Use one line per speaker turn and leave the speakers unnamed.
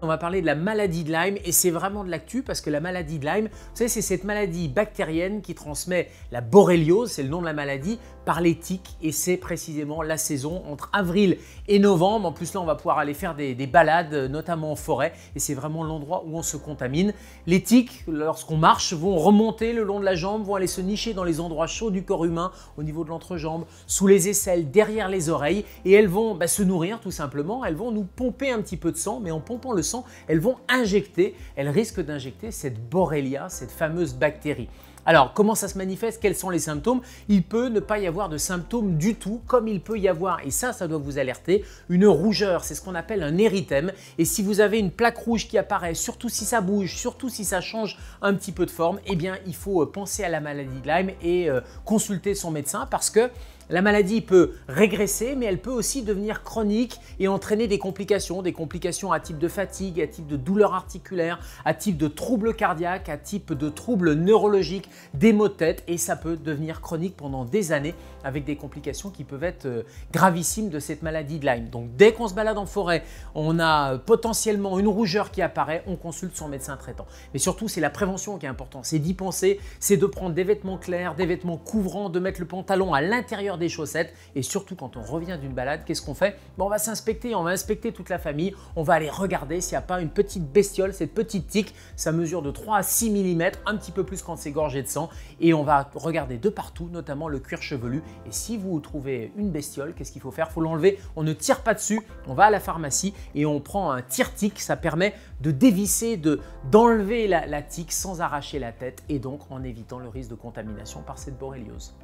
On va parler de la maladie de Lyme et c'est vraiment de l'actu parce que la maladie de Lyme, vous savez, c'est cette maladie bactérienne qui transmet la borréliose, c'est le nom de la maladie, par les tiques et c'est précisément la saison entre avril et novembre. En plus là, on va pouvoir aller faire des balades, notamment en forêt et c'est vraiment l'endroit où on se contamine. Les tiques, lorsqu'on marche, vont remonter le long de la jambe, vont aller se nicher dans les endroits chauds du corps humain, au niveau de l'entrejambe, sous les aisselles, derrière les oreilles et elles vont se nourrir tout simplement, elles vont nous pomper un petit peu de sang, mais en pompant le sang, elles vont injecter, elles risquent d'injecter cette Borrelia, cette fameuse bactérie. Alors, comment ça se manifeste? Quels sont les symptômes? Il peut ne pas y avoir de symptômes du tout, comme il peut y avoir, et ça doit vous alerter, une rougeur, c'est ce qu'on appelle un érythème. Et si vous avez une plaque rouge qui apparaît, surtout si ça bouge, surtout si ça change un petit peu de forme, eh bien, il faut penser à la maladie de Lyme et consulter son médecin parce que la maladie peut régresser, mais elle peut aussi devenir chronique et entraîner des complications à type de fatigue, à type de douleur articulaire, à type de troubles cardiaques, à type de troubles neurologiques, des maux de tête et ça peut devenir chronique pendant des années avec des complications qui peuvent être gravissimes de cette maladie de Lyme. Donc dès qu'on se balade en forêt, on a potentiellement une rougeur qui apparaît, on consulte son médecin traitant. Mais surtout, c'est la prévention qui est importante, c'est d'y penser, c'est de prendre des vêtements clairs, des vêtements couvrants, de mettre le pantalon à l'intérieur des chaussettes et surtout quand on revient d'une balade, qu'est-ce qu'on fait? On va s'inspecter, on va inspecter toute la famille, on va aller regarder s'il n'y a pas une petite bestiole, cette petite tique, ça mesure de 3 à 6 mm, un petit peu plus quand c'est gorgé de sang et on va regarder de partout, notamment le cuir chevelu et si vous trouvez une bestiole, qu'est-ce qu'il faut faire? Il faut l'enlever, on ne tire pas dessus, on va à la pharmacie et on prend un tire-tique, ça permet de dévisser, d'enlever la tique sans arracher la tête et donc en évitant le risque de contamination par cette borréliose.